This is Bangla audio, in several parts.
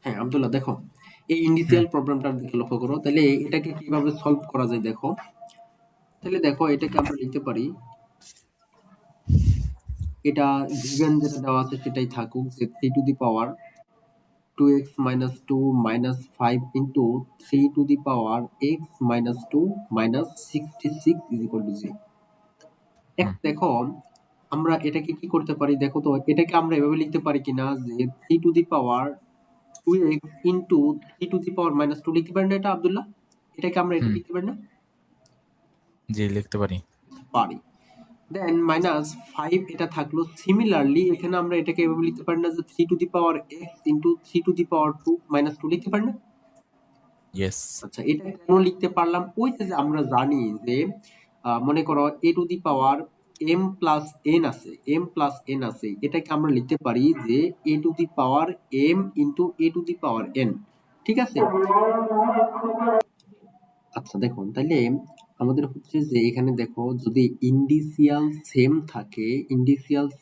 হ্যাঁ আব্দুল্লাহ, দেখো এই হুম, ইন্ডিসিয়াল প্রবলেমটার দিকে লক্ষ্য করো, তাহলে এটাকে কিভাবে সলভ করা যায় দেখো। তাহলে দেখো এটাকে আমরা লিখতে পারি, এটা গিভেন যেটা দেওয়া আছে সেটাই থাকুক, যে 3 to the power 2x minus 2 minus 5 into 3 to the power x minus 2 minus 66 is equal to 0। হুম, এখন দেখো আমরা এটাকে কি করতে পারি দেখো তো, এটাকে আমরা এভাবে লিখতে পারি কিনা যে 3 to the power 2x into 3 to the power minus 2 লিখতে পারি না এটা আব্দুল্লাহ? এটাকে আমরা এটা হুম, লিখতে পারি না? জি লিখতে পারি। পারি। দেন মাইনাস 5 এটা থাকলো। সিমিলারলি এখানে আমরা এটাকে এভাবে লিখতে পারি না যে 3 to the power x into 3 to the power 2 minus 2 লিখতে পারি না? ইয়েস। আচ্ছা, এটা কেন লিখতে পারলাম? ওই যে আমরা জানি যে মনে করো a two the power m plus n আছে, m প্লাস n আছে, এটাকে আমরা লিখতে পারি যে a two the power m into a two the power n। ঠিক আছে? আচ্ছা দেখুন, তাইলে আমাদের হচ্ছে যে এখানে দেখো যদি ইন্ডিসিয়াল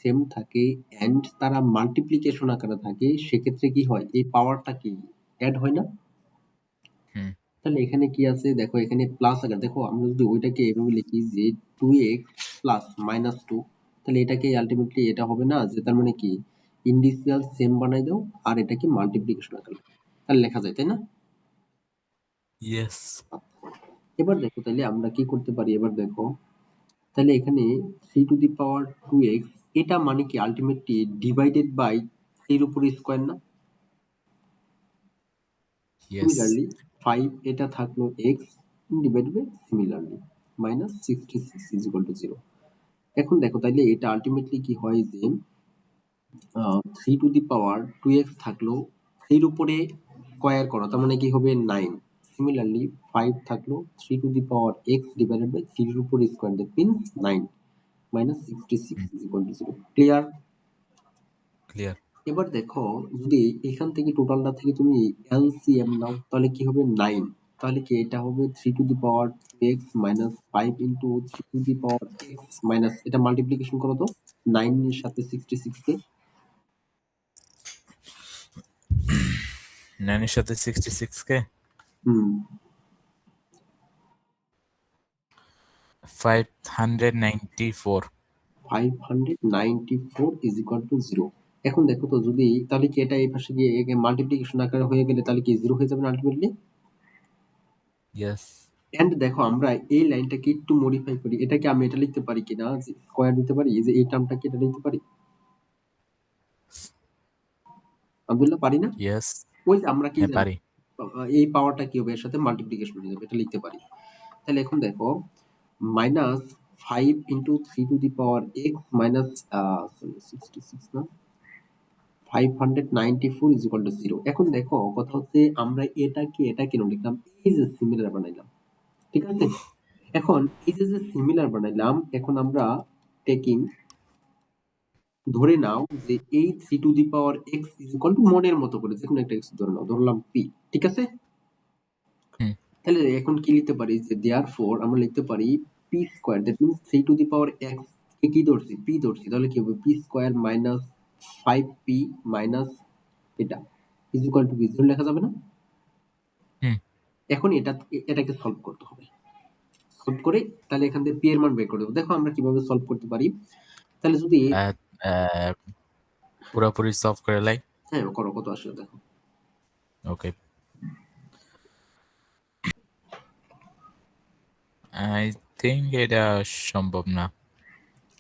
সেম থাকে এন্ড তারা মাল্টিপ্লিকেশন আকারে থাকে, সেক্ষেত্রে কি হয়, এই পাওয়ারটা কি অ্যাড হয় না? হুম, তাহলে এখানে কি আছে দেখো, এখানে প্লাস আকার দেখো, আমরা যদি ওইটাকে এভাবে লিখি যে 2x প্লাস মাইনাস 2, তাহলে এটাকে আলটিমেটলি এটা হবে না যে, তার মানে কি ইন্ডিসিয়াল সেম বানাই দাও আর এটাকে মাল্টিপ্লিকেশন আকারে তাহলে লেখা যায়, তাই না? ইয়েস। এবার দেখো তাহলে আমরা কি করতে পারি, এবার দেখো তাহলে এখানে 3 টু দি পাওয়ার 2x, এটা মানে কি আলটিমেটলি ডিভাইডেড বাই 3 এর উপরে স্কয়ার না? ইয়েস। সিমিলারলি 5 এটা থাকলো x divided by similarly minus 66 is equal to 0। এখন দেখো তাইলে এটা আলটিমেটলি কি হয় যে 3 টু দি পাওয়ার 2x থাকলো, 3 এর উপরে স্কয়ার করো তার মানে কি হবে 9। সিমিলারলি 5 থাকলো, 3 to the power x divided by 3 এর উপরে square, that means 9 minus 66 hmm, is equal to 0। Clear? Clear. এবার দেখো যদি এখান থেকে টোটালটা থেকে তুমি এলসিএম নাও তাহলে কি হবে 9। তাহলে কি এটা হবে 3 to the power x minus 5 into 3 to the power x minus, এটা মাল্টিপ্লিকেশন করো তো 9 এর সাথে 66 কে। 9 এর সাথে 66 কে হুম 594। 594 ইজ ইকুয়াল টু 0। এখন দেখো তো যদি তাহলে কি এটা এই পাশে গিয়ে মাল্টিপ্লিকেশন আকারে হয়ে গেলে তাহলে কি 0 হয়ে যাবে না আলটিমেটলি? ইয়েস। এন্ড দেখো আমরা এই লাইনটাকে একটু মডিফাই করি, এটাকে আমি এটা লিখতে পারি কিনা যে স্কয়ার দিতে পারি, এই যে এই টার্মটাকে এটা লিখতে পারি আব্দুল্লাহ, পারি না? ইয়েস। ওই যে আমরা কি হ্যাঁ জানি পারি। এই পাওয়ারটা কি হবে, এর সাথে মাল্টিপ্লিকেশন হয়ে যাবে, এটা লিখতে পারি। তাহলে এখন দেখো minus 5 into 3 to the power x minus sorry 66 না 594 ইজ ইকুয়াল টু 0। এখন দেখো কথা হচ্ছে আমরা এটাকে এটা কেন লিখলাম, এই যে সিমিলার বানাইলাম, ঠিক আছে? এখন এই যে সিমিলার বানাইলাম, এখন আমরা টেকিং ধরে নাও যে এই 3 to the power x is equal two মনের মতো করে যে কোনো একটা এক্স ধরে নাও, ধরলাম পি, ঠিক আছে? হুম, তাহলে এখন কি লিখতে পারি যে দেয়ারফর আমরা লিখতে পারি P square, that means 3 to the power X কে কি ধরছি, পি ধরছি, তাহলে কি হবে P square minus 5p minus এটা ইজ ইকুয়াল টু জিরো লেখা যাবে না? হুম। এখন এটাকে সলভ করতে হবে। সলভ করে তাহলে এখান থেকে পি এর মান বের করে দেবো। দেখো আমরা কিভাবে সলভ করতে পারি। তাহলে যদি আহ, আহ, পুরোপুরি সলভ করে লাই। হ্যাঁ করো, কত আসলে দেখো। ওকে, আই থিঙ্ক এটা সম্ভব না।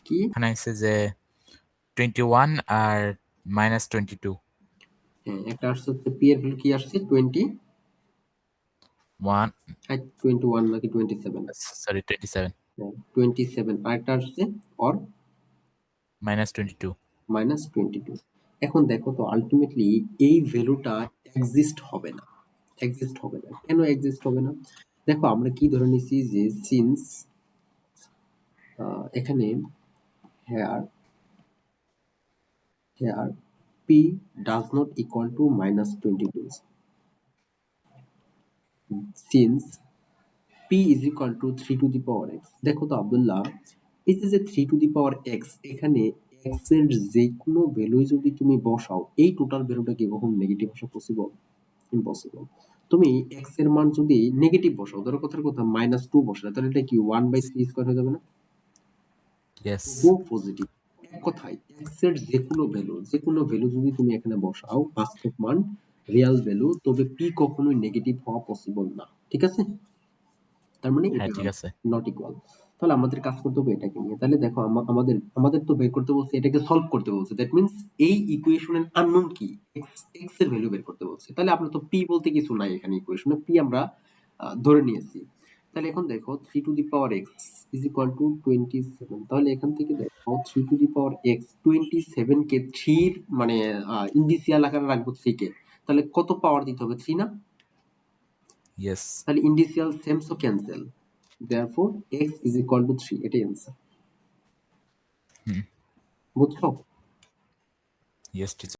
কি এখানে আছে যে 21 আর -22। হ্যাঁ একটা আসছে হচ্ছে পি এর ভ্যালু কি আসছে 20, 1, 21 নাকি 27? সরি 27, হ্যাঁ 27, আর একটা আসছে অর -22। -22। এখন দেখো তো আলটিমেটলি এই ভ্যালুটা এক্সিস্ট হবে না, এক্সিস্ট হবে না। কেন এক্সিস্ট হবে না? দেখো আমরা কি ধরে নিছি যে সিন্স এখানে here here p does not equal to -22, since p is equal to 3 to the power x। দেখো তো আব্দুল্লাহ, এই যে 3 to the power x, এখানে x এর যে কোনো ভ্যালু যদি তুমি বসাও এই টোটাল ভ্যালুটা কি কখনো নেগেটিভ আসা পসিবল? ইম্পসিবল। তুমি x এর মান যদি নেগেটিভ বসাও, ধরো কথার কথা -2 বসালে, তাহলে এটা কি 1/3 স্কয়ার হয়ে যাবে না? ইয়েস। তবুও পজিটিভ। এক কথায় x এর যেকোনো ভ্যালু যদি তুমি এখানে বসাও, বাস্তব মান, রিয়াল ভ্যালু, তবে p কখনোই নেগেটিভ হওয়া পসিবল না। ঠিক আছে? তার মানে হ্যাঁ, এটা ঠিক আছে। Not equal. তাহলে আমাদের কাজ করতে হবে এটাকে নিয়ে। তাহলে দেখো আমাদের তো বের করতে বলছে, এটাকে সলভ করতে বলছে। দ্যাট মিন্স এই ইকুয়েশনের আননোন কি? x এর ভ্যালু বের করতে বলছে। তাহলে আমরা তো p বলতে কিছু নাই এখানে ইকুয়েশনে। p আমরা ধরে নিয়েছি। তাহলে এখন দেখো 3 to the power x is equal two 27। তাহলে এখান থেকে দেখো 3 টু দি পাওয়ার x, 27 কে 3 এর মানে ইন্ডিসিয়াল আকারে রাখবো 3 কে। তাহলে কত পাওয়ার দিতে হবে? 3 না? ইয়েস। তাহলে indicial same, so cancel. Therefore x is equal to 3, এটাই অ্যান্সার। হুম। বুঝছো? Yes teacher.